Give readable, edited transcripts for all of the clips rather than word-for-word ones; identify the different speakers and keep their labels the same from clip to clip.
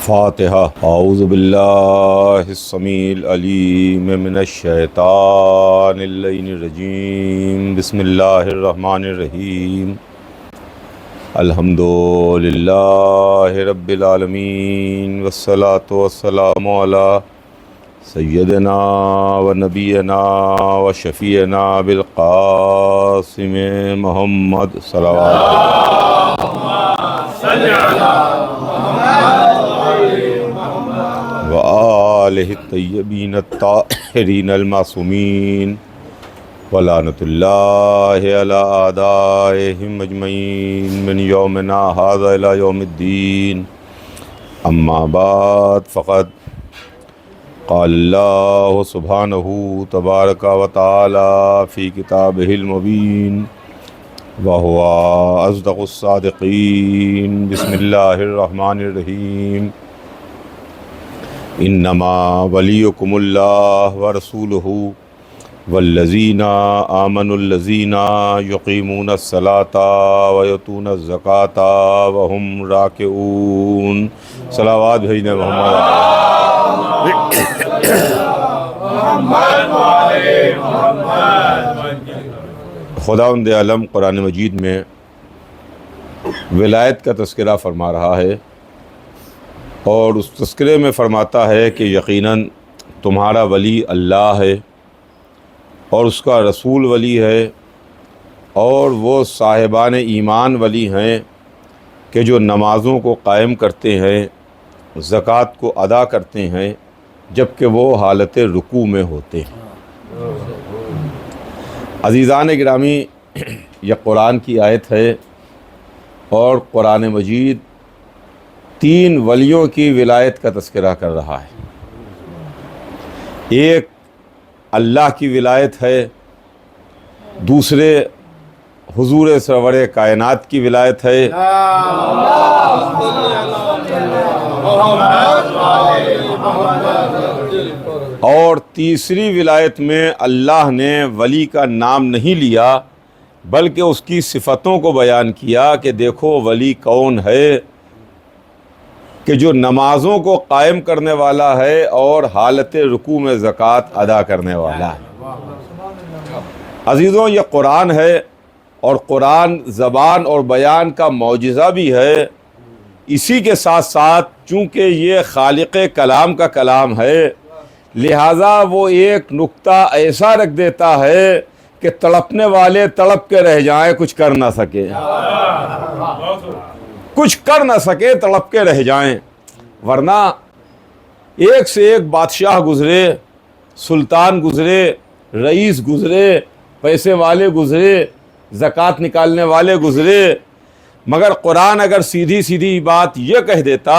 Speaker 1: فاتحہ۔ اعوذ باللہ السمیع العلیم من الشیطان اللعین الرجیم، بسم اللہ الرحمن الرحیم۔ الحمد للہ رب العالمین، والصلاة والسلام علی سیدنا و نبینا و شفیعنا بالقاسم محمد صلوات وآلہ الطیبین الطاہرین المعصومین، ولعنۃ اللہ علی اعدائہم اجمعین من یومنا ھذا الی یوم الدین۔ اما بعد، فقد قال اللہ سبحانہ تبارک و تعالی فی کتابہ المبین وہو اصدق الصادقین۔ بسم اللہ الرحمن الرحیم۔ انما ولیکم اللہ ورسولہ والذین آمنوا الذین یقیمون الصلاۃ ویؤتون الزکاۃ وہم راکعون۔ صلوات بھیجنے خداوند عالم قرآن مجید میں ولایت کا تذکرہ فرما رہا ہے، اور اس تذکرے میں فرماتا ہے کہ یقیناً تمہارا ولی اللہ ہے اور اس کا رسول ولی ہے، اور وہ صاحبان ایمان ولی ہیں کہ جو نمازوں کو قائم کرتے ہیں، زکوٰۃ کو ادا کرتے ہیں جبکہ وہ حالت رکوع میں ہوتے ہیں۔ عزیزان گرامی، یہ قرآن کی آیت ہے، اور قرآن مجید تین ولیوں کی ولایت کا تذکرہ کر رہا ہے۔ ایک اللہ کی ولایت ہے، دوسرے حضور سرور کائنات کی ولایت ہے، اور تیسری ولایت میں اللہ نے ولی کا نام نہیں لیا بلکہ اس کی صفتوں کو بیان کیا کہ دیکھو ولی کون ہے، کہ جو نمازوں کو قائم کرنے والا ہے اور حالت رکوع میں زکوٰۃ ادا کرنے والا ہے۔ عزیزوں، یہ قرآن ہے، اور قرآن زبان اور بیان کا معجزہ بھی ہے۔ اسی کے ساتھ ساتھ چونکہ یہ خالق کلام کا کلام ہے، لہٰذا وہ ایک نقطہ ایسا رکھ دیتا ہے کہ تڑپنے والے تڑپ کے رہ جائیں، کچھ کر نہ سکے، کچھ کر نہ سکے، تڑپ کے رہ جائیں۔ ورنہ ایک سے ایک بادشاہ گزرے، سلطان گزرے، رئیس گزرے، پیسے والے گزرے، زکوٰۃ نکالنے والے گزرے، مگر قرآن اگر سیدھی سیدھی بات یہ کہہ دیتا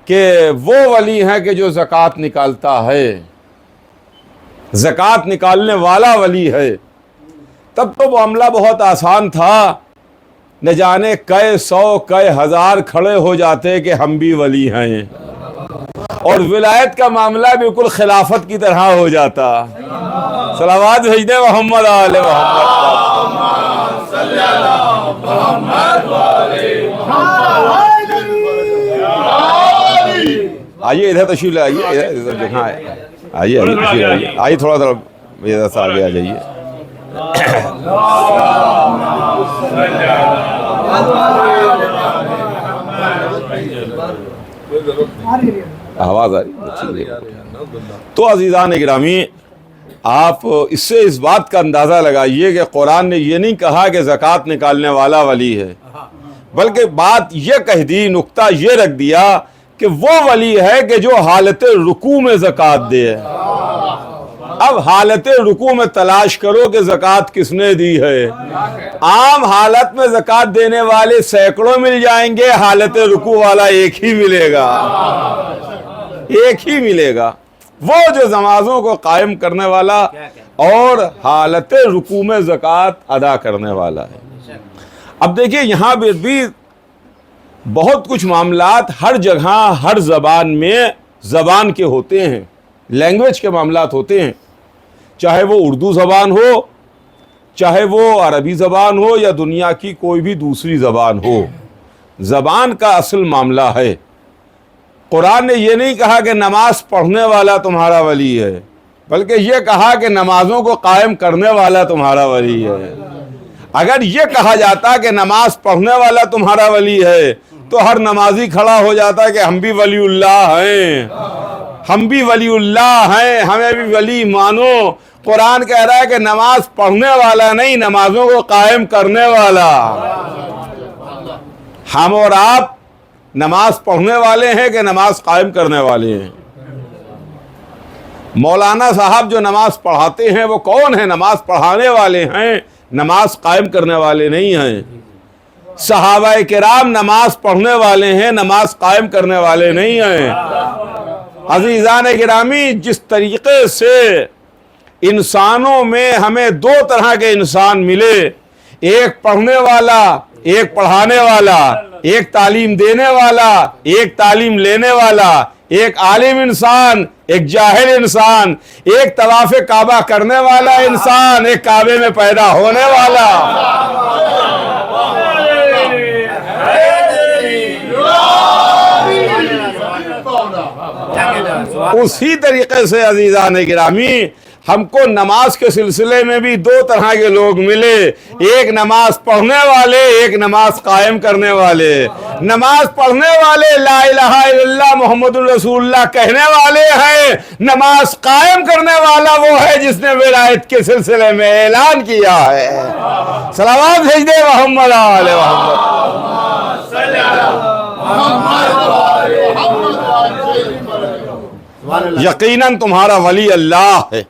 Speaker 1: کہ وہ ولی ہے کہ جو زکوٰۃ نکالتا ہے، زکوٰۃ نکالنے والا ولی ہے، تب تو معاملہ بہت آسان تھا، نہ جانے کئے سو کئے ہزار کھڑے ہو جاتے کہ ہم بھی ولی ہیں، اور ولایت کا معاملہ بالکل خلافت کی طرح ہو جاتا۔ صلوات بھیجنے محمد آل محمد۔ آئیے ادھر تشریف لے آئیے، آئیے تشریف لائیے، آئیے تھوڑا ادھر سے آگے آ جائیے۔ آواز آ رہی؟ تو عزیزان گرامی، آپ اس سے اس بات کا اندازہ لگائیے کہ قرآن نے یہ نہیں کہا کہ زکوٰۃ نکالنے والا ولی ہے، بلکہ بات یہ کہہ دی، نقطہ یہ رکھ دیا کہ وہ ولی ہے کہ جو حالت رکوع میں زکوٰۃ دے۔ اب حالت رکوع میں تلاش کرو کہ زکوٰۃ کس نے دی ہے۔ عام حالت میں زکوٰۃ دینے والے سینکڑوں مل جائیں گے، حالت رکوع والا ایک ہی ملے گا، ایک ہی ملے گا، وہ جو نمازوں کو قائم کرنے والا اور حالت رکوع میں زکوٰۃ ادا کرنے والا ہے۔ اب دیکھیے یہاں بھی بہت کچھ معاملات ہر جگہ ہر زبان میں زبان کے ہوتے ہیں، لینگویج کے معاملات ہوتے ہیں، چاہے وہ اردو زبان ہو، چاہے وہ عربی زبان ہو، یا دنیا کی کوئی بھی دوسری زبان ہو۔ زبان کا اصل معاملہ ہے قرآن نے یہ نہیں کہا کہ نماز پڑھنے والا تمہارا ولی ہے، بلکہ یہ کہا کہ نمازوں کو قائم کرنے والا تمہارا ولی ہے۔ اگر یہ کہا جاتا کہ نماز پڑھنے والا تمہارا ولی ہے تو ہر نمازی کھڑا ہو جاتا کہ ہم بھی ولی اللہ ہیں، ہم بھی ولی اللہ ہیں، ہمیں بھی ولی مانو۔ قرآن کہہ رہا ہے کہ نماز پڑھنے والا نہیں، نمازوں کو قائم کرنے والا۔ ہم اور آپ نماز پڑھنے والے ہیں کہ نماز قائم کرنے والے ہیں؟ مولانا صاحب جو نماز پڑھاتے ہیں وہ کون ہیں؟ نماز پڑھانے والے ہیں، نماز قائم کرنے والے نہیں ہیں۔ صحابہ کرام نماز پڑھنے والے ہیں، نماز قائم کرنے والے نہیں ہیں۔ عزیزان گرامی، جس طریقے سے انسانوں میں ہمیں دو طرح کے انسان ملے، ایک پڑھنے والا، ایک پڑھانے والا، ایک تعلیم دینے والا، ایک تعلیم لینے والا، ایک عالم انسان، ایک جاہل انسان، ایک طواف کعبہ کرنے والا انسان، ایک کعبے میں پیدا ہونے والا۔ اسی طریقے سے عزیزان گرامی ہم کو نماز کے سلسلے میں بھی دو طرح کے لوگ ملے، ایک نماز پڑھنے والے، ایک نماز قائم کرنے والے۔ نماز پڑھنے والے لا الہ الا اللہ محمد الرسول اللہ کہنے والے ہیں، نماز قائم کرنے والا وہ ہے جس نے ولایت کے سلسلے میں اعلان کیا ہے۔ صلوات بھیج دے محمد آل محمد۔ یقیناً تمہارا ولی اللہ ہے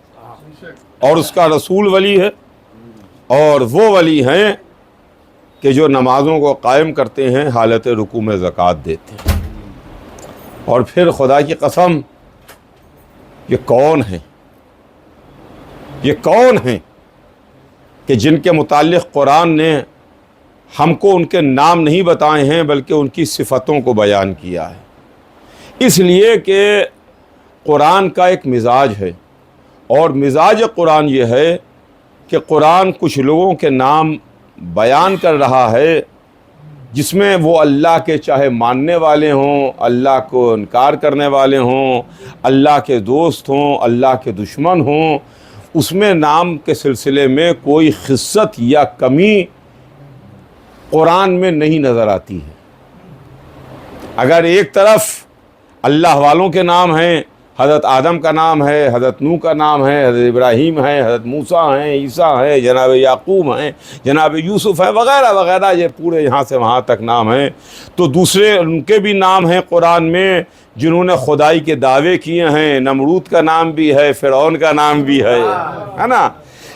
Speaker 1: اور اس کا رسول ولی ہے، اور وہ ولی ہیں کہ جو نمازوں کو قائم کرتے ہیں، حالت رکوع میں زکوٰۃ دیتے ہیں۔ اور پھر خدا کی قسم، یہ کون ہیں؟ یہ کون ہیں کہ جن کے متعلق قرآن نے ہم کو ان کے نام نہیں بتائے ہیں بلکہ ان کی صفتوں کو بیان کیا ہے؟ اس لیے کہ قرآن کا ایک مزاج ہے، اور مزاج قرآن یہ ہے کہ قرآن کچھ لوگوں کے نام بیان کر رہا ہے جس میں وہ اللہ کے چاہے ماننے والے ہوں، اللہ کو انکار کرنے والے ہوں، اللہ کے دوست ہوں، اللہ کے دشمن ہوں، اس میں نام کے سلسلے میں کوئی خصت یا کمی قرآن میں نہیں نظر آتی ہے۔ اگر ایک طرف اللہ والوں کے نام ہیں، حضرت آدم کا نام ہے، حضرت نوح کا نام ہے، حضرت ابراہیم ہے، حضرت موسیٰ ہیں، عیسیٰ ہیں، جناب یعقوب ہیں، جناب یوسف ہیں، وغیرہ وغیرہ، یہ پورے یہاں سے وہاں تک نام ہیں، تو دوسرے ان کے بھی نام ہیں قرآن میں جنہوں نے خدائی کے دعوے کیے ہیں۔ نمرود کا نام بھی ہے، فرعون کا نام بھی ہے نا۔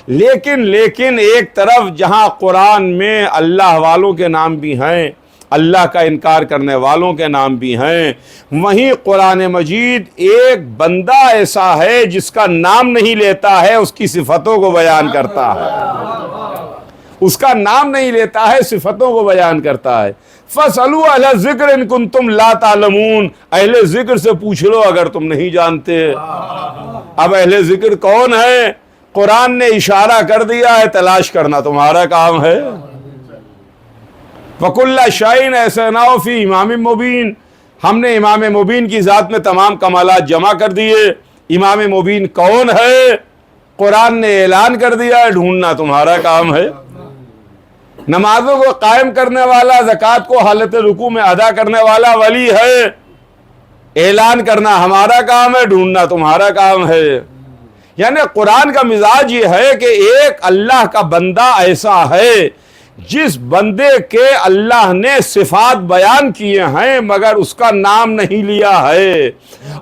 Speaker 1: لیکن ایک طرف جہاں قرآن میں اللہ والوں کے نام بھی ہیں، اللہ کا انکار کرنے والوں کے نام بھی ہیں، وہیں قرآن مجید ایک بندہ ایسا ہے جس کا نام نہیں لیتا ہے، اس کی صفتوں کو بیان کرتا ہے۔ اس کا نام نہیں لیتا ہے، صفتوں کو بیان کرتا ہے۔ فَاسْأَلُوا أَهْلَ الذِّكْرِ إِن كُنتُمْ لَا تَعْلَمُونَ، اہل ذکر سے پوچھ لو اگر تم نہیں جانتے۔ اب اہل ذکر کون ہے؟ قرآن نے اشارہ کر دیا ہے، تلاش کرنا تمہارا کام ہے۔ وَكُلَّ شَيْءٍ أَحْصَيْنَاهُ فِي إِمَامٍ مُبِينٍ، ہم نے امام مبین کی ذات میں تمام کمالات جمع کر دیے۔ امام مبین کون ہے؟ قرآن نے اعلان کر دیا ہے، ڈھونڈنا تمہارا کام ہے۔ نمازوں کو قائم کرنے والا، زکوٰۃ کو حالت رکوع میں ادا کرنے والا ولی ہے، اعلان کرنا ہمارا کام ہے، ڈھونڈنا تمہارا کام ہے۔ یعنی قرآن کا مزاج یہ ہے کہ ایک اللہ کا بندہ ایسا ہے جس بندے کے اللہ نے صفات بیان کیے ہیں مگر اس کا نام نہیں لیا ہے،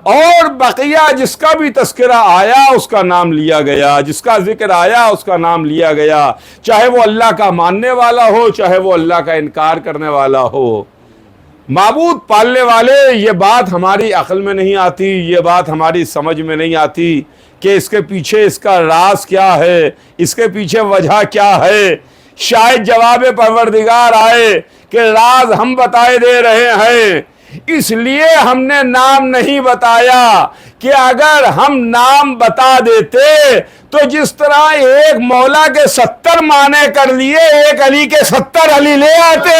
Speaker 1: اور بقیہ جس کا بھی تذکرہ آیا اس کا نام لیا گیا، جس کا ذکر آیا اس کا نام لیا گیا، چاہے وہ اللہ کا ماننے والا ہو، چاہے وہ اللہ کا انکار کرنے والا ہو۔ معبود پالنے والے، یہ بات ہماری عقل میں نہیں آتی، یہ بات ہماری سمجھ میں نہیں آتی کہ اس کے پیچھے اس کا راز کیا ہے، اس کے پیچھے وجہ کیا ہے۔ شاید جواب پروردگار آئے کہ راز ہم بتائے دے رہے ہیں، اس لیے ہم نے نام نہیں بتایا، کہ اگر ہم نام بتا دیتے تو جس طرح ایک مولا کے 70 معنی کر لیے، ایک علی کے 70 علی لے آتے۔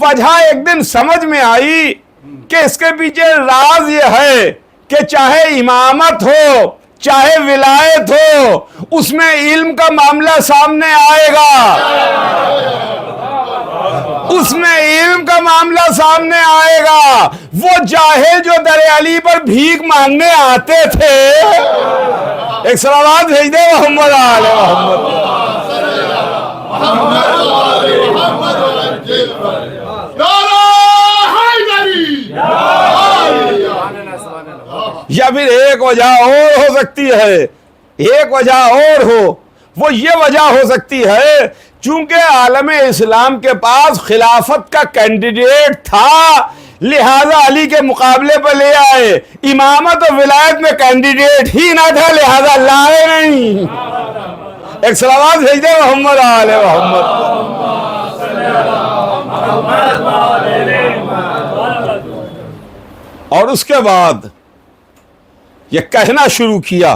Speaker 1: وجہ ایک دن سمجھ میں آئی کہ اس کے پیچھے راز یہ ہے کہ چاہے امامت ہو چاہے ولایت ہو اس میں علم کا معاملہ سامنے آئے گا، اس میں علم کا معاملہ سامنے آئے گا۔ وہ جاہل جو در علی پر بھیک مانگنے آتے تھے، ایک صلوات بھیج دے محمد آل یا پھر ایک وجہ اور ہو سکتی ہے، ایک وجہ اور ہو، وہ یہ وجہ ہو سکتی ہے چونکہ عالم اسلام کے پاس خلافت کا کینڈیڈیٹ تھا لہذا علی کے مقابلے پر لے آئے، امامت و ولایت میں کینڈیڈیٹ ہی نہ تھا لہذا لائے نہیں۔ ایک صلوات بھیج دے محمد آل محمد۔ اور اس کے بعد یہ کہنا شروع کیا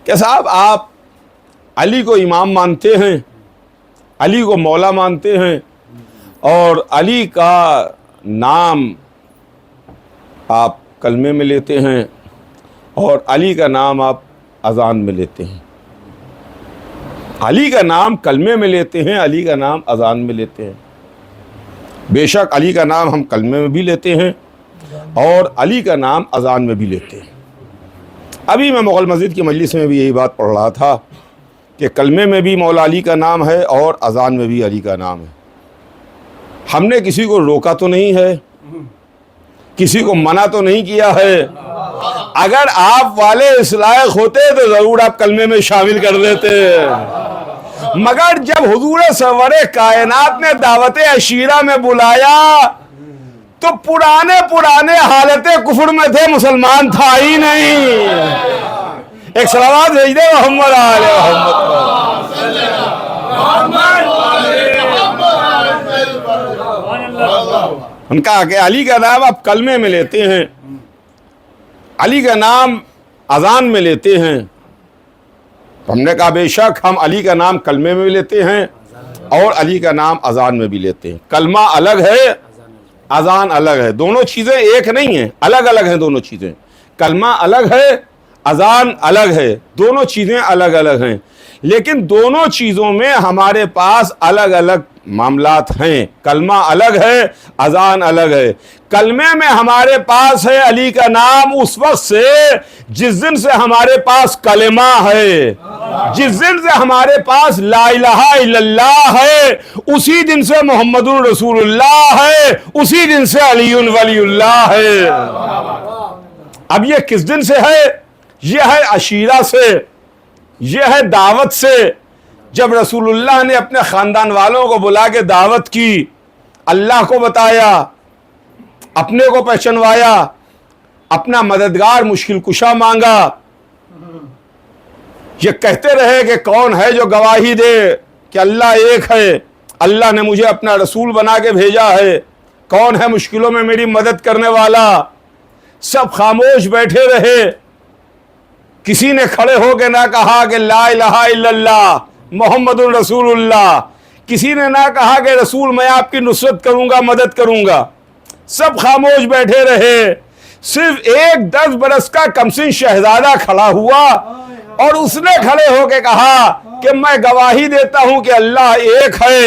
Speaker 1: کہ صاحب آپ علی کو امام مانتے ہیں، علی کو مولا مانتے ہیں، اور علی کا نام آپ کلمے میں لیتے ہیں، اور علی کا نام آپ اذان میں لیتے ہیں، علی کا نام کلمے میں لیتے ہیں، علی کا نام اذان میں لیتے ہیں۔ بے شک علی کا نام ہم کلمے میں بھی لیتے ہیں اور علی کا نام اذان میں بھی لیتے ہیں۔ ابھی میں مغل مسجد کی مجلس میں بھی یہی بات پڑھ رہا تھا کہ کلمے میں بھی مولا علی کا نام ہے اور اذان میں بھی علی کا نام ہے۔ ہم نے کسی کو روکا تو نہیں ہے، کسی کو منع تو نہیں کیا ہے۔ اگر آپ والے اس لائق ہوتے تو ضرور آپ کلمے میں شامل کر دیتے، مگر جب حضور سرور کائنات نے دعوت عشیرہ میں بلایا تو پرانے حالت کفر میں تھے، مسلمان تھا ہی نہیں۔ ایک صلوات بھیج دے محمد آل محمد۔ ان کہا کہ علی کا نام آپ کلمے میں لیتے ہیں، علی کا نام اذان میں لیتے ہیں۔ ہم نے کہا بے شک ہم علی کا نام کلمے میں بھی لیتے ہیں اور علی کا نام اذان میں بھی لیتے ہیں۔ کلمہ الگ ہے، اذان الگ ہے، دونوں چیزیں ایک نہیں ہیں، الگ الگ ہیں دونوں چیزیں۔ کلمہ الگ ہے، اذان الگ ہے، دونوں چیزیں الگ الگ ہیں، لیکن دونوں چیزوں میں ہمارے پاس الگ الگ معاملات ہیں۔ کلمہ الگ ہے، اذان الگ ہے۔ کلمے میں ہمارے پاس ہے علی کا نام اس وقت سے جس دن سے ہمارے پاس کلمہ ہے، جس دن سے ہمارے پاس لا الہ الا اللہ ہے، اسی دن سے محمد رسول اللہ ہے، اسی دن سے علی ولی اللہ ہے۔ اب یہ کس دن سے ہے؟ یہ ہے عشیرہ سے، یہ ہے دعوت سے۔ جب رسول اللہ نے اپنے خاندان والوں کو بلا کے دعوت کی، اللہ کو بتایا، اپنے کو پہچنوایا، اپنا مددگار مشکل کشا مانگا، یہ کہتے رہے کہ کون ہے جو گواہی دے کہ اللہ ایک ہے، اللہ نے مجھے اپنا رسول بنا کے بھیجا ہے، کون ہے مشکلوں میں میری مدد کرنے والا۔ سب خاموش بیٹھے رہے، کسی نے کھڑے ہو کے نہ کہا کہ لا الہ الا اللہ محمد الرسول اللہ، کسی نے نہ کہا کہ رسول میں آپ کی نصرت کروں گا، مدد کروں گا۔ سب خاموش بیٹھے رہے، صرف ایک 10 برس کا کمسن شہزادہ کھڑا ہوا اور اس نے کھڑے ہو کے کہا کہ میں گواہی دیتا ہوں کہ اللہ ایک ہے،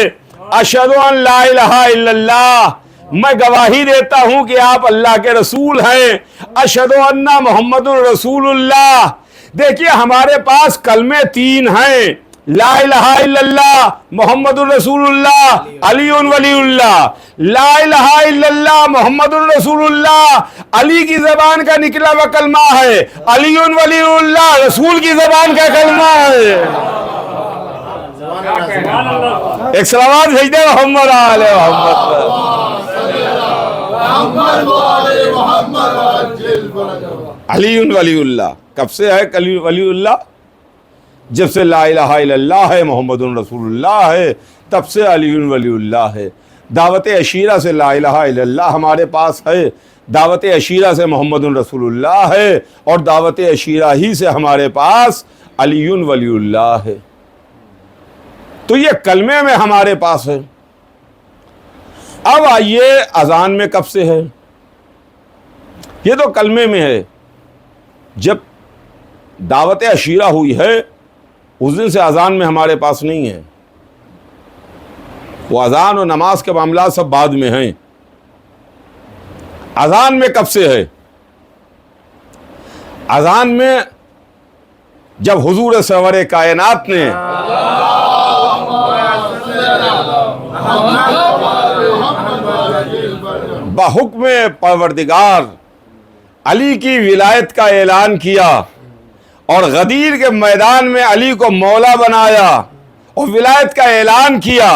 Speaker 1: اشہد ان لا الہ الا اللہ، میں گواہی دیتا ہوں کہ آپ اللہ کے رسول ہیں، اشہد ان محمد الرسول اللہ۔ دیکھیے ہمارے پاس کلمے 3 ہیں، لا الہ الا اللہ محمد الرسول اللہ علی ولی اللہ۔ لا الہ الا اللہ محمد الرسول اللہ علی کی زبان کا نکلا ہوا کلمہ ہے، علی ولی اللہ رسول کی زبان کا کلمہ ہے۔ ایک صلوات بھیج دے محمد آل محمد۔ علی ولی اللہ کب سے ہے ولی اللہ؟ جب سے لا الہ الا اللہ ہے، محمد رسول اللہ ہے، تب سے علی ولی اللہ ہے۔ دعوت عشیرہ سے لا الہ الا اللہ ہمارے پاس ہے، دعوت عشیرہ سے محمد رسول اللہ ہے، اور دعوت عشیرہ ہی سے ہمارے پاس علی ولی اللہ ہے۔ تو یہ کلمے میں ہمارے پاس ہے۔ اب آئیے اذان میں کب سے ہے؟ یہ تو کلمے میں ہے. جب دعوت عشیرہ ہوئی ہے اس دن سے اذان میں ہمارے پاس نہیں ہے. وہ اذان و نماز کے معاملات سب بعد میں ہیں. اذان میں کب سے ہے؟ اذان میں جب حضور سرور کائنات نے بحکم پروردگار علی کی ولایت کا اعلان کیا اور غدیر کے میدان میں علی کو مولا بنایا اور ولایت کا اعلان کیا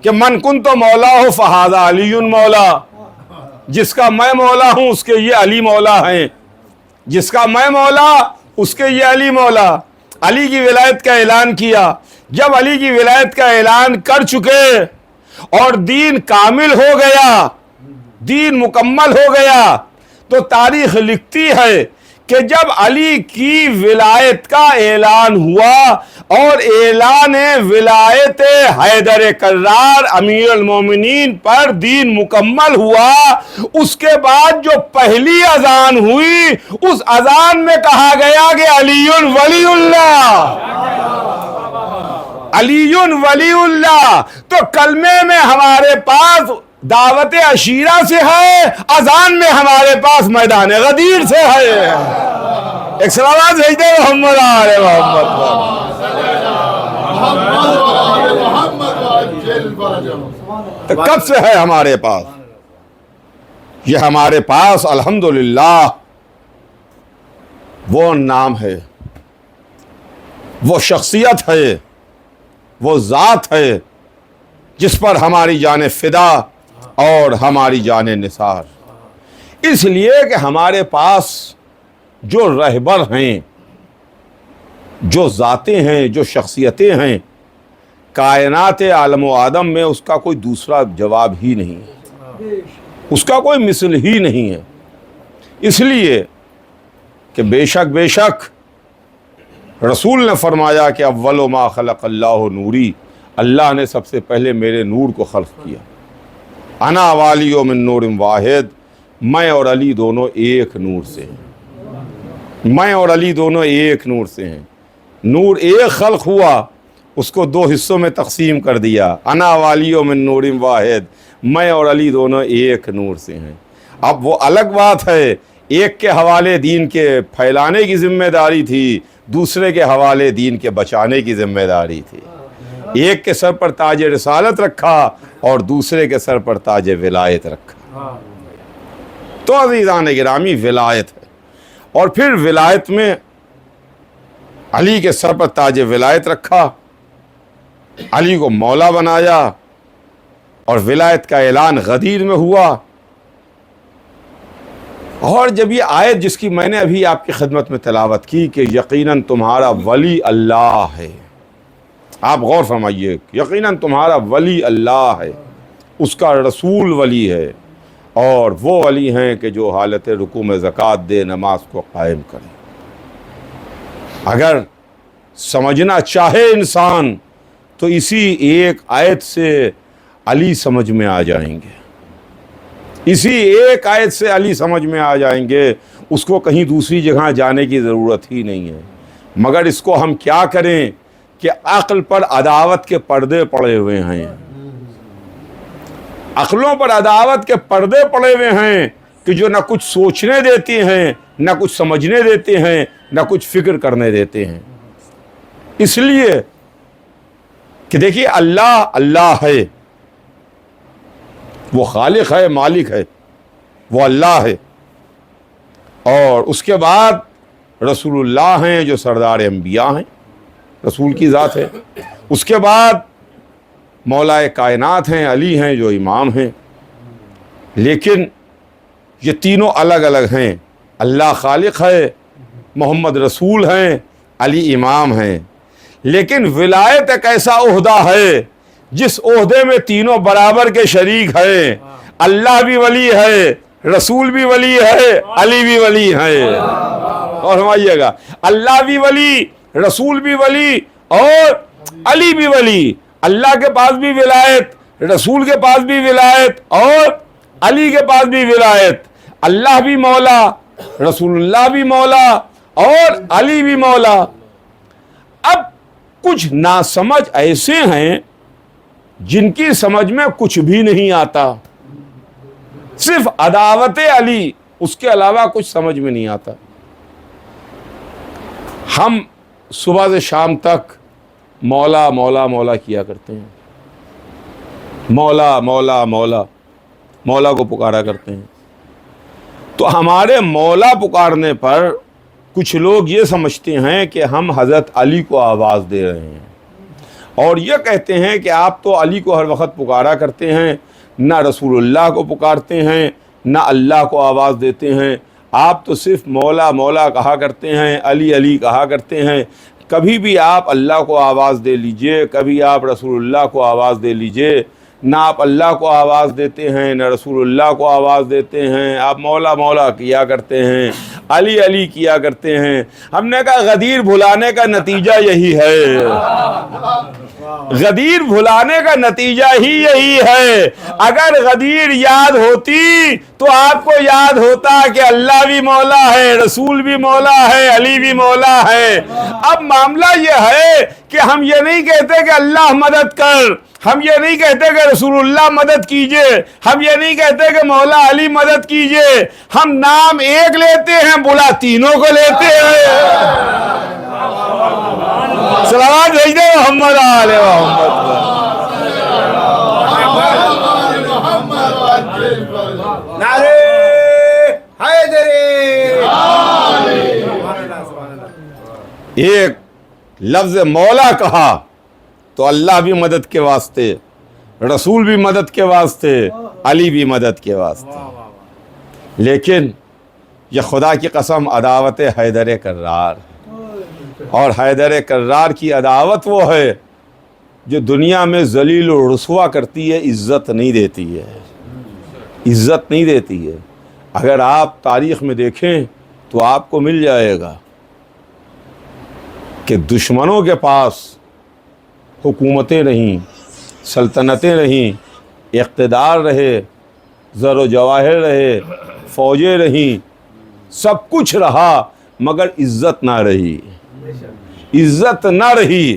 Speaker 1: کہ من کنت مولا ہو فہذا علی مولا. جس کا میں مولا ہوں اس کے یہ علی مولا ہیں. جس کا میں مولا اس کے یہ علی مولا. علی کی ولایت کا اعلان کیا. جب علی کی ولایت کا اعلان کر چکے اور دین کامل ہو گیا, دین مکمل ہو گیا, تو تاریخ لکھتی ہے کہ جب علی کی ولایت کا اعلان ہوا اور اعلان ولایت حیدر کرار امیر المومنین پر دین مکمل ہوا, اس کے بعد جو پہلی اذان ہوئی اس اذان میں کہا گیا کہ علی ولی اللہ, علی ولی اللہ. تو کلمے میں ہمارے پاس دعوت عشیرہ سے ہے, اذان میں ہمارے پاس میدان غدیر سے ہے. ایک سلامات بھیجتے محمد آل محمد. تو کب سے ہے ہمارے پاس؟ یہ ہمارے پاس الحمدللہ وہ نام ہے, وہ شخصیت ہے, وہ ذات ہے جس پر ہماری جان فدا اور ہماری جان نثار. اس لیے کہ ہمارے پاس جو رہبر ہیں, جو ذاتیں ہیں, جو شخصیتیں ہیں, کائنات عالم و آدم میں اس کا کوئی دوسرا جواب ہی نہیں ہے, اس کا کوئی مثل ہی نہیں ہے. اس لیے کہ بے شک رسول نے فرمایا کہ اول ما خلق اللہ نوری, اللہ نے سب سے پہلے میرے نور کو خلق کیا. انا والی من نور واحد, میں اور علی دونوں ایک نور سے ہیں, میں اور علی دونوں ایک نور سے ہیں. نور ایک خلق ہوا, اس کو دو حصوں میں تقسیم کر دیا. انا والی من نور واحد, میں اور علی دونوں ایک نور سے ہیں. اب وہ الگ بات ہے, ایک کے حوالے دین کے پھیلانے کی ذمہ داری تھی, دوسرے کے حوالے دین کے بچانے کی ذمہ داری تھی. ایک کے سر پر تاج رسالت رکھا اور دوسرے کے سر پر تاج ولایت رکھا. تو عزیزان گرامی ولایت ہے, اور پھر ولایت میں علی کے سر پر تاج ولایت رکھا, علی کو مولا بنایا, اور ولایت کا اعلان غدیر میں ہوا. اور جب یہ آیت جس کی میں نے ابھی آپ کی خدمت میں تلاوت کی کہ یقیناً تمہارا ولی اللہ ہے, آپ غور فرمائیے, یقیناً تمہارا ولی اللہ ہے, اس کا رسول ولی ہے, اور وہ ولی ہیں کہ جو حالت رکوع میں زکوٰۃ دے, نماز کو قائم کرے. اگر سمجھنا چاہے انسان تو اسی ایک آیت سے علی سمجھ میں آ جائیں گے, اسی ایک آیت سے علی سمجھ میں آ جائیں گے. اس کو کہیں دوسری جگہ جانے کی ضرورت ہی نہیں ہے. مگر اس کو ہم کیا کریں کہ عقل پر عداوت کے پردے پڑے ہوئے ہیں, عقلوں پر عداوت کے پردے پڑے ہوئے ہیں کہ جو نہ کچھ سوچنے دیتے ہیں, نہ کچھ سمجھنے دیتے ہیں, نہ کچھ فکر کرنے دیتے ہیں. اس لیے کہ دیکھیے اللہ اللہ ہے, وہ خالق ہے, مالک ہے, وہ اللہ ہے. اور اس کے بعد رسول اللہ ہیں جو سردار انبیاء ہیں, رسول کی ذات ہے. اس کے بعد مولا کائنات ہیں, علی ہیں جو امام ہیں. لیکن یہ تینوں الگ الگ ہیں. اللہ خالق ہے, محمد رسول ہیں, علی امام ہیں. لیکن ولایت ایک ایسا عہدہ ہے جس عہدے میں تینوں برابر کے شریک ہیں. اللہ بھی ولی ہے, رسول بھی ولی ہے, علی بھی ولی ہے. اور سمجھیے گا, اللہ بھی ولی, رسول بھی ولی, اور علی بھی ولی. اللہ کے پاس بھی ولایت, رسول کے پاس بھی ولایت اور علی کے پاس بھی ولایت، اللہ بھی مولا، رسول اللہ بھی مولا اور علی بھی مولا۔ اب کچھ ناسمجھ ایسے ہیں جن کی سمجھ میں کچھ بھی نہیں آتا، صرف عداوت علی، اس کے علاوہ کچھ سمجھ میں نہیں آتا۔ ہم صبح سے شام تک مولا مولا مولا کیا کرتے ہیں، مولا مولا مولا مولا کو پکارا کرتے ہیں۔ تو ہمارے مولا پکارنے پر کچھ لوگ یہ سمجھتے ہیں کہ ہم حضرت علی کو آواز دے رہے ہیں، اور یہ کہتے ہیں کہ آپ تو علی کو ہر وقت پکارا کرتے ہیں، نہ رسول اللہ کو پکارتے ہیں نہ اللہ کو آواز دیتے ہیں، آپ تو صرف مولا مولا کہا کرتے ہیں، علی علی کہا کرتے ہیں۔ کبھی بھی آپ اللہ کو آواز دے لیجئے، کبھی آپ رسول اللہ کو آواز دے لیجئے، نہ آپ اللہ کو آواز دیتے ہیں نہ رسول اللہ کو آواز دیتے ہیں، آپ مولا مولا کیا کرتے ہیں، علی علی کیا کرتے ہیں۔ ہم نے کہا غدیر بھلانے کا نتیجہ یہی ہے، غدیر بھلانے کا نتیجہ ہی یہی ہے۔ اگر غدیر یاد ہوتی تو آپ کو یاد ہوتا کہ اللہ بھی مولا ہے، رسول بھی مولا ہے، علی بھی مولا ہے۔ اب معاملہ یہ ہے کہ ہم یہ نہیں کہتے کہ اللہ مدد کر، ہم یہ نہیں کہتے کہ رسول اللہ مدد کیجئے، ہم یہ نہیں کہتے کہ مولا علی مدد کیجئے، ہم نام ایک لیتے ہیں، بلا تینوں کو لیتے ہیں۔ صلوات بھیج دے محمد آل محمد۔
Speaker 2: نعرے حیدری۔
Speaker 1: ایک لفظ مولا کہا تو اللہ بھی مدد کے واسطے، رسول بھی مدد کے واسطے، علی بھی مدد کے واسطے۔ لیکن یہ خدا کی قسم عداوت حیدر کرار، اور حیدر کرار کی عداوت وہ ہے جو دنیا میں ذلیل و رسوا کرتی ہے، عزت نہیں دیتی ہے، عزت نہیں دیتی ہے۔ اگر آپ تاریخ میں دیکھیں تو آپ کو مل جائے گا کہ دشمنوں کے پاس حکومتیں رہیں، سلطنتیں رہیں، اقتدار رہے، زر و جواہر رہے، فوجیں رہیں، سب کچھ رہا، مگر عزت نہ رہی، عزت نہ رہی۔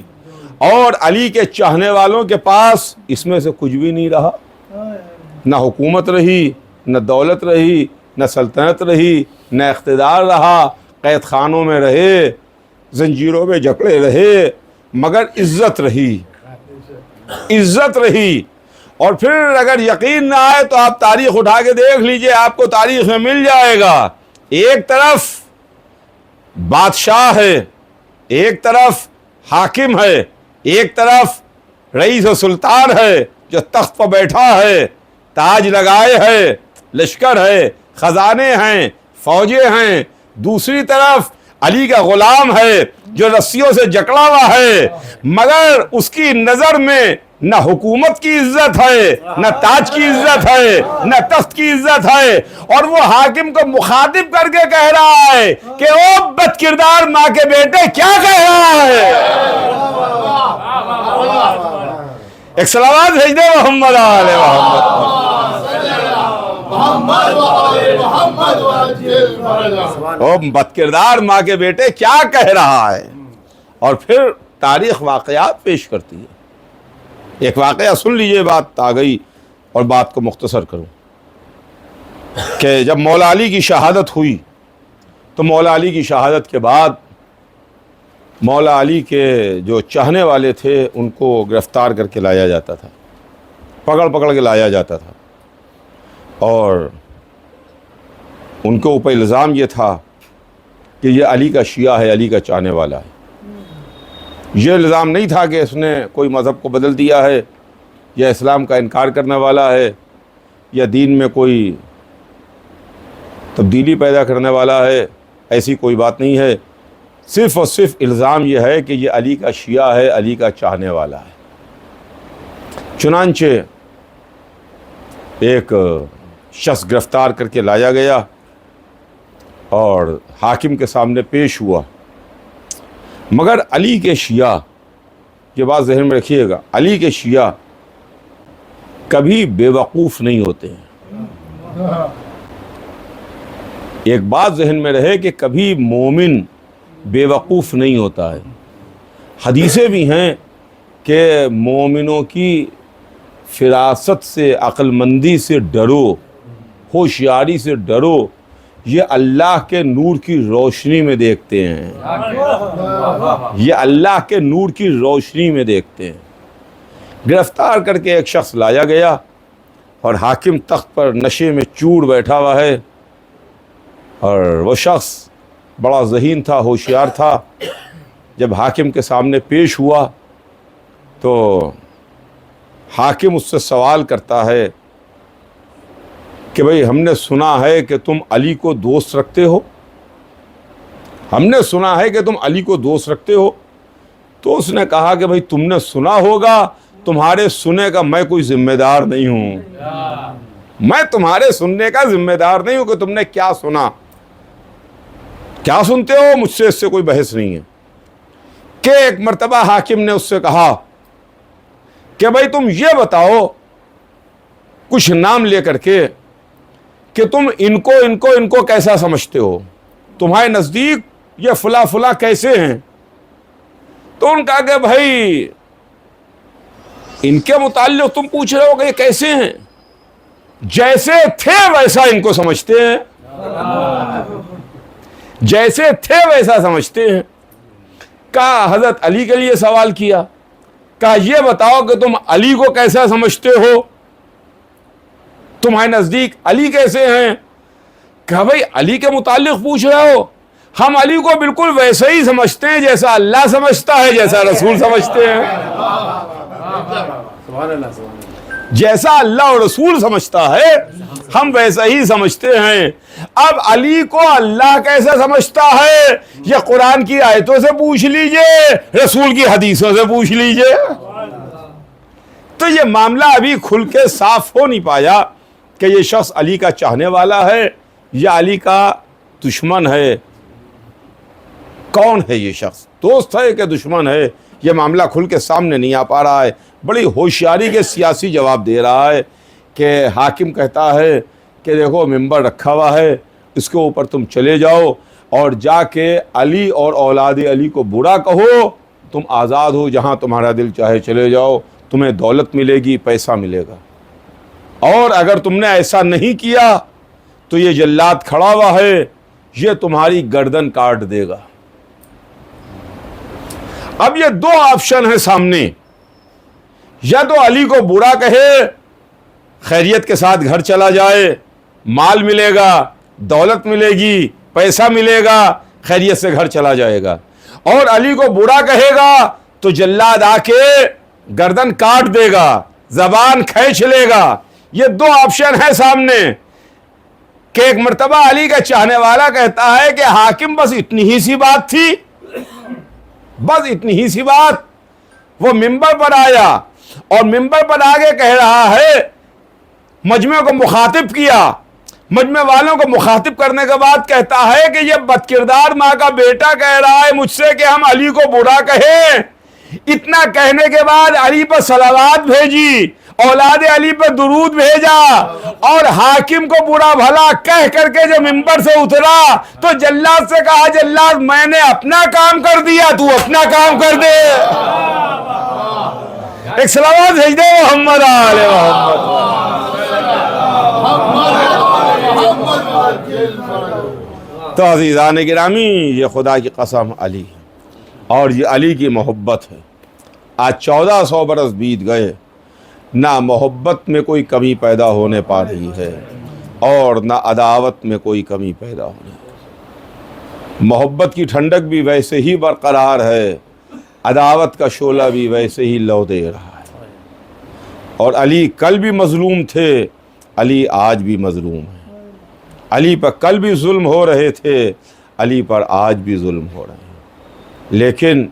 Speaker 1: اور علی کے چاہنے والوں کے پاس اس میں سے کچھ بھی نہیں رہا، نہ حکومت رہی، نہ دولت رہی، نہ سلطنت رہی، نہ اقتدار رہا، قید خانوں میں رہے، زنجیروں میں جکڑے رہے، مگر عزت رہی، عزت رہی۔ اور پھر اگر یقین نہ آئے تو آپ تاریخ اٹھا کے دیکھ لیجئے، آپ کو تاریخ میں مل جائے گا۔ ایک طرف بادشاہ ہے، ایک طرف حاکم ہے، ایک طرف رئیس و سلطان ہے جو تخت پر بیٹھا ہے، تاج لگائے ہے، لشکر ہے، خزانے ہیں، فوجیں ہیں۔ دوسری طرف علی کا غلام ہے جو رسیوں سے جکڑا ہوا ہے، مگر اس کی نظر میں نہ حکومت کی عزت ہے، نہ تاج کی عزت ہے، نہ تخت کی عزت ہے۔ اور وہ حاکم کو مخاطب کر کے کہہ رہا ہے کہ او بد کردار ماں کے بیٹے کیا کہہ رہا ہے۔ ایک صلوات بھیج دے محمد آل محمد۔ او بد کردار ماں کے بیٹے کیا کہہ رہا ہے۔ اور پھر تاریخ واقعات پیش کرتی ہے۔ ایک واقعہ سن لیجئے، بات آ گئی اور بات کو مختصر کروں کہ جب مولا علی کی شہادت ہوئی تو مولا علی کی شہادت کے بعد مولا علی کے جو چاہنے والے تھے ان کو گرفتار کر کے لایا جاتا تھا، پکڑ پکڑ کے لایا جاتا تھا، اور ان کے اوپر الزام یہ تھا کہ یہ علی کا شیعہ ہے، علی کا چاہنے والا ہے۔ یہ الزام نہیں تھا کہ اس نے کوئی مذہب کو بدل دیا ہے یا اسلام کا انکار کرنے والا ہے یا دین میں کوئی تبدیلی پیدا کرنے والا ہے، ایسی کوئی بات نہیں ہے۔ صرف اور صرف الزام یہ ہے کہ یہ علی کا شیعہ ہے، علی کا چاہنے والا ہے۔ چنانچہ ایک شخص گرفتار کر کے لایا گیا اور حاکم کے سامنے پیش ہوا، مگر علی کے شیعہ، یہ بات ذہن میں رکھیے گا، علی کے شیعہ کبھی بے وقوف نہیں ہوتے ہیں. ایک بات ذہن میں رہے کہ کبھی مومن بے وقوف نہیں ہوتا ہے. حدیثیں بھی ہیں کہ مومنوں کی فراست سے، عقل مندی سے ڈرو، ہوشیاری سے ڈرو، یہ اللہ کے نور کی روشنی میں دیکھتے ہیں. یہ اللہ کے نور کی روشنی میں دیکھتے ہیں. گرفتار کر کے ایک شخص لایا گیا اور حاکم تخت پر نشے میں چور بیٹھا ہوا ہے، اور وہ شخص بڑا ذہین تھا، ہوشیار تھا. جب حاکم کے سامنے پیش ہوا تو حاکم اس سے سوال کرتا ہے کہ بھئی ہم نے سنا ہے کہ تم علی کو دوست رکھتے ہو، ہم نے سنا ہے کہ تم علی کو دوست رکھتے ہو. تو اس نے کہا کہ بھئی تم نے سنا ہوگا، تمہارے سنے کا میں کوئی ذمہ دار نہیں ہوں. میں تمہارے سننے کا ذمہ دار نہیں ہوں کہ تم نے کیا سنا، کیا سنتے ہو، مجھ سے اس سے کوئی بحث نہیں ہے. کہ ایک مرتبہ حاکم نے اس سے کہا کہ بھئی تم یہ بتاؤ کچھ نام لے کر کے کہ تم ان کو کیسا سمجھتے ہو، تمہارے نزدیک یہ فلاں فلاں کیسے ہیں. تو ان کہا کہ بھائی ان کے متعلق تم پوچھ رہے ہو کہ یہ کیسے ہیں، جیسے تھے ویسا ان کو سمجھتے ہیں، جیسے تھے ویسا سمجھتے ہیں. کہا حضرت علی کے لیے سوال کیا، کہا یہ بتاؤ کہ تم علی کو کیسا سمجھتے ہو، تمہارے نزدیک علی کیسے ہیں. کہا بھائی علی کے متعلق پوچھ رہے ہو، ہم علی کو بالکل ویسے ہی سمجھتے ہیں جیسا اللہ سمجھتا ہے، جیسا رسول سمجھتے ہیں. جیسا اللہ اور رسول سمجھتا ہے ہم ویسا ہی سمجھتے ہیں. اب علی کو اللہ کیسا سمجھتا ہے یہ قرآن کی آیتوں سے پوچھ لیجئے، رسول کی حدیثوں سے پوچھ لیجئے. تو یہ معاملہ ابھی کھل کے صاف ہو نہیں پایا کہ یہ شخص علی کا چاہنے والا ہے یا علی کا دشمن ہے. کون ہے یہ شخص، دوست ہے کہ دشمن ہے، یہ معاملہ کھل کے سامنے نہیں آ پا رہا ہے. بڑی ہوشیاری کے سیاسی جواب دے رہا ہے کہ حاکم کہتا ہے کہ دیکھو ممبر رکھا ہوا ہے، اس کے اوپر تم چلے جاؤ اور جا کے علی اور اولاد علی کو برا کہو، تم آزاد ہو، جہاں تمہارا دل چاہے چلے جاؤ، تمہیں دولت ملے گی، پیسہ ملے گا. اور اگر تم نے ایسا نہیں کیا تو یہ جلاد کھڑا ہوا ہے، یہ تمہاری گردن کاٹ دے گا. اب یہ دو آپشن ہیں سامنے، یا تو علی کو برا کہے، خیریت کے ساتھ گھر چلا جائے، مال ملے گا، دولت ملے گی، پیسہ ملے گا، خیریت سے گھر چلا جائے گا. اور علی کو برا کہے گا تو جلاد آ کے گردن کاٹ دے گا، زبان کھینچ لے گا. یہ دو آپشن ہیں سامنے. کہ ایک مرتبہ علی کا چاہنے والا کہتا ہے کہ حاکم بس اتنی ہی سی بات تھی، بس اتنی ہی سی بات. وہ ممبر پر آیا اور ممبر پر آگے کہہ رہا ہے، مجمع کو مخاطب کیا، مجمع والوں کو مخاطب کرنے کے بعد کہتا ہے کہ یہ بدکردار ماں کا بیٹا کہہ رہا ہے مجھ سے کہ ہم علی کو برا کہیں. اتنا کہنے کے بعد علی پر صلوات بھیجی، اولاد علی پر درود بھیجا، اور حاکم کو برا بھلا کہہ کر کے جو ممبر سے اترا تو جلاد سے کہا، جلاد میں نے اپنا کام کر دیا، تو اپنا کام کر دے. ایک صلوات بھیج دے محمد آل محمد. تو عزیزان گرامی، یہ خدا کی قسم علی ہے اور یہ علی کی محبت ہے. آج 1400 برس بیت گئے، نہ محبت میں کوئی کمی پیدا ہونے پا رہی ہے اور نہ عداوت میں کوئی کمی پیدا ہونے. محبت کی ٹھنڈک بھی ویسے ہی برقرار ہے، عداوت کا شعلہ بھی ویسے ہی لو دے رہا ہے. اور علی کل بھی مظلوم تھے، علی آج بھی مظلوم ہے. علی پر کل بھی ظلم ہو رہے تھے، علی پر آج بھی ظلم ہو رہے ہیں. لیکن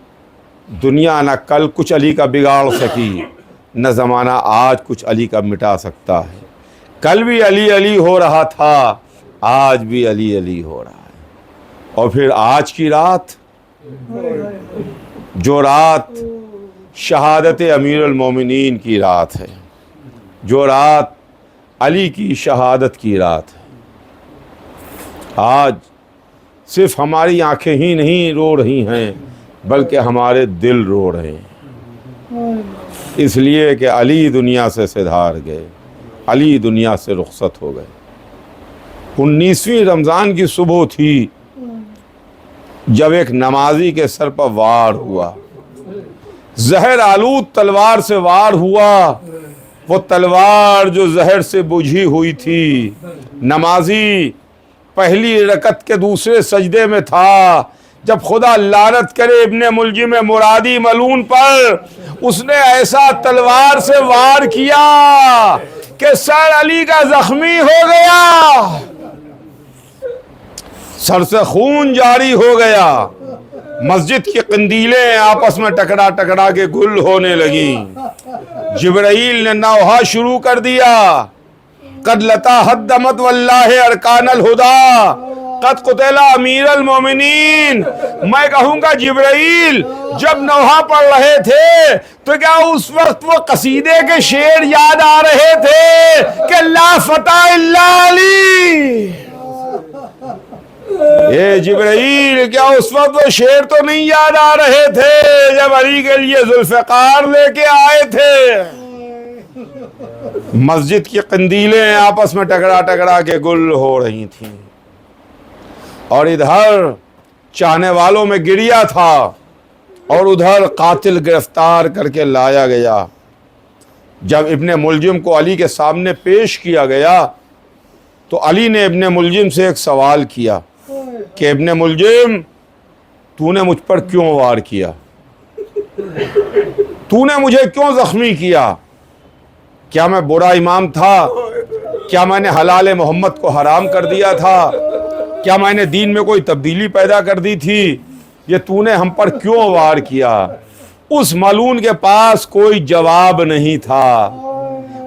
Speaker 1: دنیا نہ کل کچھ علی کا بگاڑ سکی، نہ زمانہ آج کچھ علی کا مٹا سکتا ہے. کل بھی علی علی ہو رہا تھا، آج بھی علی علی ہو رہا ہے. اور پھر آج کی رات، جو رات شہادت امیر المومنین کی رات ہے، جو رات علی کی شہادت کی رات ہے. آج صرف ہماری آنکھیں ہی نہیں رو رہی ہیں بلکہ ہمارے دل رو رہے ہیں، اس لیے کہ علی دنیا سے سدھار گئے، علی دنیا سے رخصت ہو گئے. 19ویں رمضان کی صبح تھی جب ایک نمازی کے سر پر وار ہوا، زہر آلود تلوار سے وار ہوا. وہ تلوار جو زہر سے بجھی ہوئی تھی، نمازی پہلی رکعت کے دوسرے سجدے میں تھا. جب خدا لعنت کرے ابن ملجم مرادی ملعون پر، اس نے ایسا تلوار سے وار کیا کہ سر علی کا زخمی ہو گیا، سر سے خون جاری ہو گیا. مسجد کی قندیلیں آپس میں ٹکرا ٹکرا کے گل ہونے لگیں. جبرائیل نے نوحہ شروع کر دیا، قد لتا حدمت واللہ ارکان الہدا قد قتل امیر المومنین. میں کہوں گا جبرائیل جب نوحہ پڑھ رہے تھے تو کیا اس وقت وہ قصیدے کے شعر یاد آ رہے تھے کہ لا فتح الا علی؟ اے جبرائیل کیا اس وقت وہ شعر تو نہیں یاد آ رہے تھے جب علی کے لیے ذوالفقار لے کے آئے تھے؟ مسجد کی قندیلیں آپس میں ٹکرا ٹکرا کے گل ہو رہی تھیں، اور ادھر چاہنے والوں میں گریا تھا اور ادھر قاتل گرفتار کر کے لایا گیا. جب ابن ملجم کو علی کے سامنے پیش کیا گیا تو علی نے ابن ملجم سے ایک سوال کیا کہ ابن ملجم تو نے مجھ پر کیوں وار کیا؟ تو نے مجھے کیوں زخمی کیا؟ کیا میں برا امام تھا؟ کیا میں نے حلال محمد کو حرام کر دیا تھا؟ کیا میں نے دین میں کوئی تبدیلی پیدا کر دی تھی؟ یہ تو نے ہم پر کیوں وار کیا؟ اس ملعون کے پاس کوئی جواب نہیں تھا،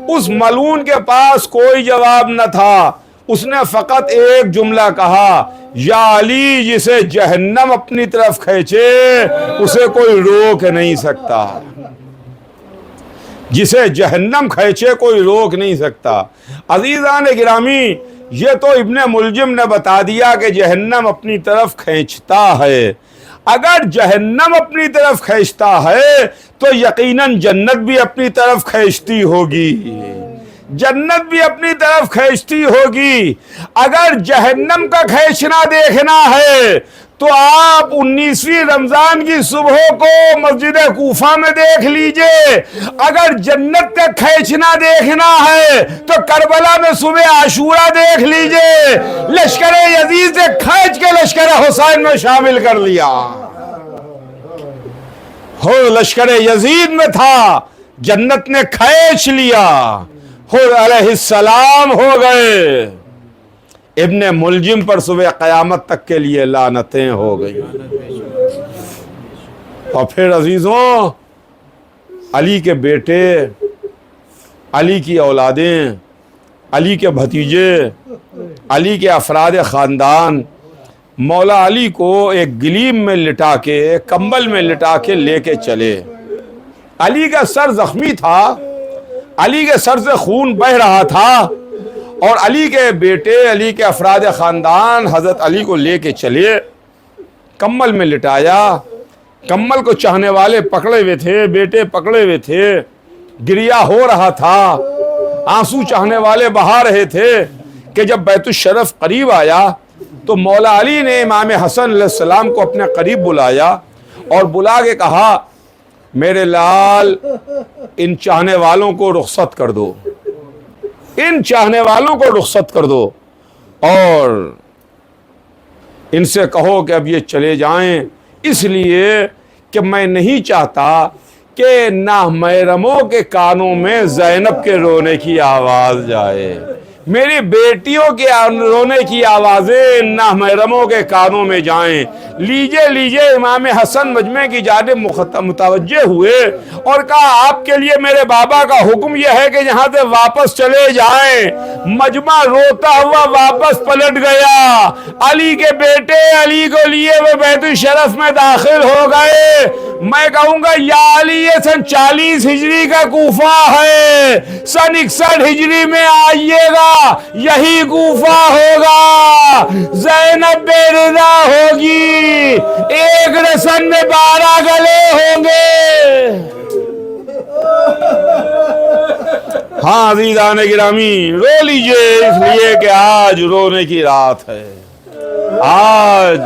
Speaker 1: اس ملعون کے پاس کوئی جواب نہ تھا. اس نے فقط ایک جملہ کہا، یا علی جسے جہنم اپنی طرف کھینچے اسے کوئی روک نہیں سکتا، جسے جہنم کھینچے کوئی روک نہیں سکتا. عزیزان گرامی، یہ تو ابن ملجم نے بتا دیا کہ جہنم اپنی طرف کھینچتا ہے. اگر جہنم اپنی طرف کھینچتا ہے تو یقیناً جنت بھی اپنی طرف کھینچتی ہوگی، جنت بھی اپنی طرف کھینچتی ہوگی. اگر جہنم کا کھینچنا دیکھنا ہے تو آپ 19ویں رمضان کی صبح کو مسجد کوفہ میں دیکھ لیجئے. اگر جنت کا کھینچنا دیکھنا ہے تو کربلا میں صبح عاشورہ دیکھ لیجئے. لشکر یزید سے کھینچ کے لشکر حسین میں شامل کر لیا. لشکر یزید میں تھا، جنت نے کھینچ لیا، علیہ السلام ہو گئے. ابن ملجم پر صبح قیامت تک کے لیے لعنتیں ہو گئی. اور پھر عزیزوں، علی کے بیٹے، علی کی اولادیں، علی کے بھتیجے، علی کے افراد خاندان مولا علی کو ایک گلیم میں لٹا کے، ایک کمبل میں لٹا کے لے کے چلے. علی کا سر زخمی تھا، علی کے سر سے خون بہہ رہا تھا، اور علی کے بیٹے، علی کے افراد خاندان حضرت علی کو لے کے چلے، کمبل میں لٹایا. کمبل کو چاہنے والے پکڑے ہوئے تھے، بیٹے پکڑے ہوئے تھے، گریا ہو رہا تھا، آنسو چاہنے والے بہا رہے تھے. کہ جب بیت الشرف قریب آیا تو مولا علی نے امام حسن علیہ السلام کو اپنے قریب بلایا اور بلا کے کہا، میرے لال ان چاہنے والوں کو رخصت کر دو، ان چاہنے والوں کو رخصت کر دو، اور ان سے کہو کہ اب یہ چلے جائیں، اس لیے کہ میں نہیں چاہتا کہ نہ محرموں کے کانوں میں زینب کے رونے کی آواز جائے، میری بیٹیوں کے رونے کی آوازیں نہ محرموں کے کانوں میں جائیں. لیجئے امام حسن مجمع کی جانب متوجہ ہوئے اور کہا، آپ کے لیے میرے بابا کا حکم یہ ہے کہ یہاں سے واپس چلے جائیں. مجمع روتا ہوا واپس پلٹ گیا. علی کے بیٹے علی کو لیے وہ بیت الشرف میں داخل ہو گئے. میں کہوں گا یا علی یہ سن 40 ہجری کا کوفہ ہے، سن 61 ہجری میں آئیے گا یہی کوفہ ہوگا، زینب بے رضا ہوگی، ایک رسن میں 12 گلے ہوں گے۔ ہاں عزیزان گرامی رو لیجئے، اس لیے کہ آج رونے کی رات ہے، آج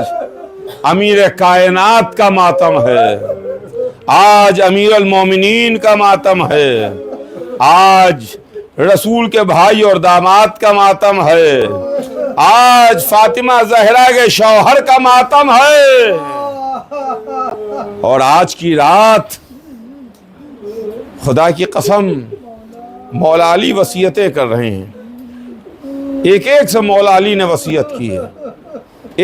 Speaker 1: امیر کائنات کا ماتم ہے، آج امیر المومنین کا ماتم ہے، آج رسول کے بھائی اور داماد کا ماتم ہے، آج فاطمہ زہرا کے شوہر کا ماتم ہے، اور آج کی رات خدا کی قسم مولا علی وصیتیں کر رہے ہیں، ایک ایک سے مولا علی نے وصیت کی ہے،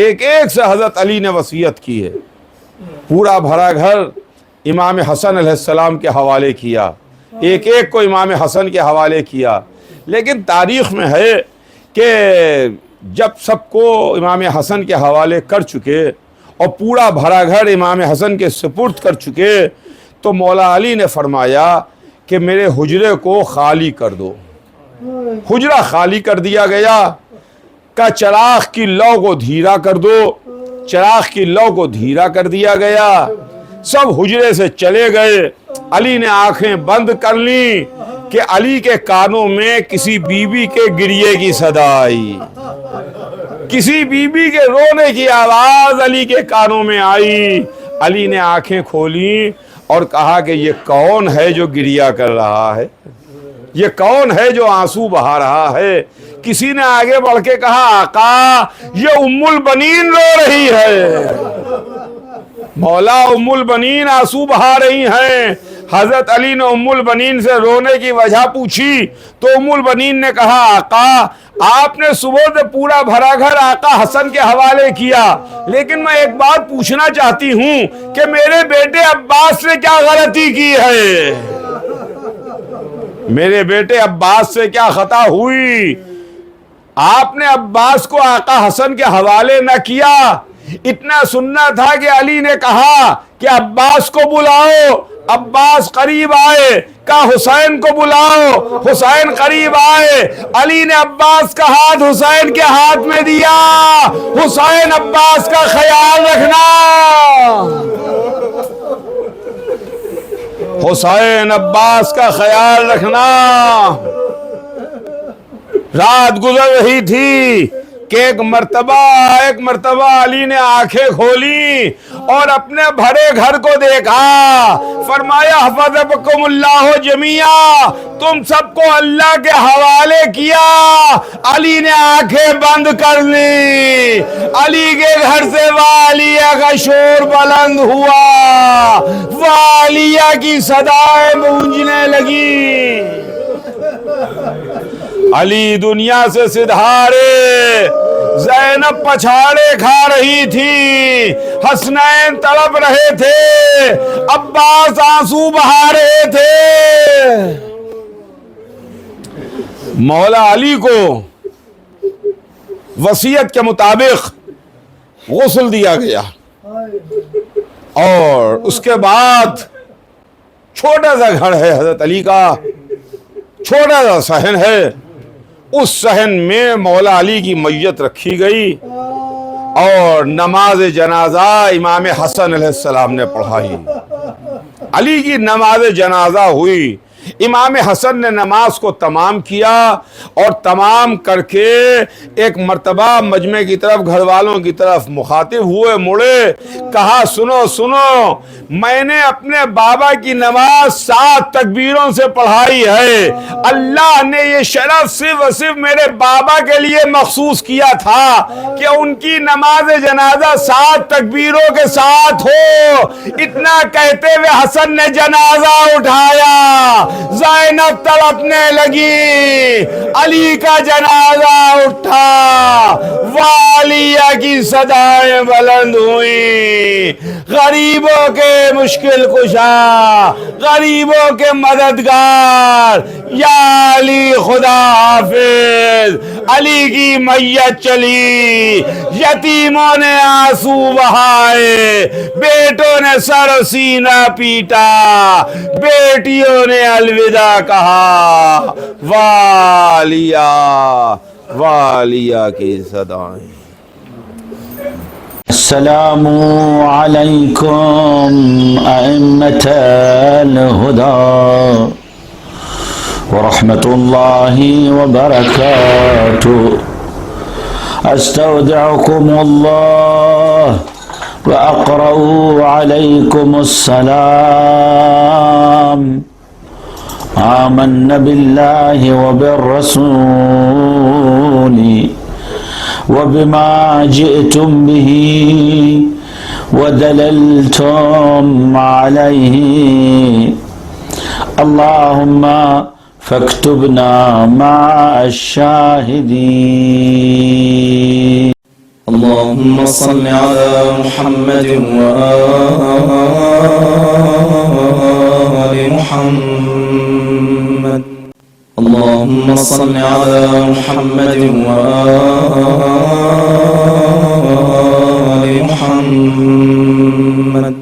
Speaker 1: ایک ایک سے حضرت علی نے وصیت کی ہے، پورا بھرا گھر امام حسن علیہ السلام کے حوالے کیا، ایک ایک کو امام حسن کے حوالے کیا، لیکن تاریخ میں ہے کہ جب سب کو امام حسن کے حوالے کر چکے اور پورا بھرا گھر امام حسن کے سپرد کر چکے تو مولا علی نے فرمایا کہ میرے حجرے کو خالی کر دو، حجرہ خالی کر دیا گیا، کا چراغ کی لو کو دھیرا کر دو، چراغ کی لو کو دھیرا کر دیا گیا، سب حجرے سے چلے گئے، علی نے آنکھیں بند کر لیں کہ علی کے کانوں میں کسی بی بی کے گریے کی صدا آئی، کسی بی بی کے رونے کی آواز علی کے کانوں میں آئی، علی نے آنکھیں کھولیں اور کہا کہ یہ کون ہے جو گریہ کر رہا ہے، یہ کون ہے جو آنسو بہا رہا ہے؟ کسی نے آگے بڑھ کے کہا آقا یہ ام البنین رو رہی ہے، مولا ام البنین آنسو بہا رہی ہیں۔ حضرت علی نے ام البنین سے رونے کی وجہ پوچھی تو ام البنین نے کہا آقا آپ نے صبح سے پورا بھرا گھر آقا حسن کے حوالے کیا، لیکن میں ایک بات پوچھنا چاہتی ہوں کہ میرے بیٹے عباس نے کیا غلطی کی ہے، میرے بیٹے عباس سے کیا خطا ہوئی؟ آپ نے عباس کو آقا حسن کے حوالے نہ کیا، اتنا سننا تھا کہ علی نے کہا کہ عباس کو بلاؤ، عباس قریب آئے، کہا حسین کو بلاؤ، حسین قریب آئے، علی نے عباس کا ہاتھ حسین کے ہاتھ میں دیا، حسین عباس کا خیال رکھنا، حسین عباس کا خیال رکھنا۔ رات گزر رہی تھی کہ ایک مرتبہ علی نے آنکھیں کھولی اور اپنے بھرے گھر کو دیکھا، فرمایا حفظکم اللہ جمیعا، تم سب کو اللہ کے حوالے کیا۔ علی نے آنکھیں بند کر لی، علی کے گھر سے والیہ کا شور بلند ہوا، والیہ کی صدائیں گونجنے لگی، علی دنیا سے سدھارے، زینب پچھاڑے کھا رہی تھی، حسنین تڑپ رہے تھے، عباس آنسو بہا رہے تھے۔ مولا علی کو وصیت کے مطابق غسل دیا گیا اور اس کے بعد چھوٹا سا گھر ہے حضرت علی کا، چھوٹا سا صحن ہے، اس صحن میں مولا علی کی میت رکھی گئی اور نماز جنازہ امام حسن علیہ السلام نے پڑھائی، علی کی نماز جنازہ ہوئی، امام حسن نے نماز کو تمام کیا اور تمام کر کے ایک مرتبہ مجمع کی طرف، گھر والوں کی طرف مخاطب ہوئے، مڑے، کہا سنو سنو، میں نے اپنے بابا کی نماز 7 تکبیروں سے پڑھائی ہے، اللہ نے یہ شرف صرف اور صرف میرے بابا کے لیے مخصوص کیا تھا کہ ان کی نماز جنازہ 7 تکبیروں کے ساتھ ہو۔ اتنا کہتے ہوئے حسن نے جنازہ اٹھایا، زینب تڑپنے لگی، علی کا جنازہ اٹھا، والیہ کی صدائیں بلند ہوئیں، غریبوں کے مشکل کشا، غریبوں کے مددگار، یا علی خدا حافظ۔ علی کی میت چلی، یتیموں نے آنسو بہائے، بیٹوں نے سر و سینہ پیٹا، بیٹیوں نے الوداع کہا، والیہ والیہ کی صدائیں۔
Speaker 3: السلام علیکم ائمة الہدی ورحمة الله وبركاته، استودعكم الله وأقرأ عليكم السلام، آمنا بالله وبالرسول وبما جئتم به ودللتم عليه، اللهم فاكتبنا مع الشاهدين۔
Speaker 4: اللهم صل على محمد وآل محمد، اللهم صل على محمد وآل محمد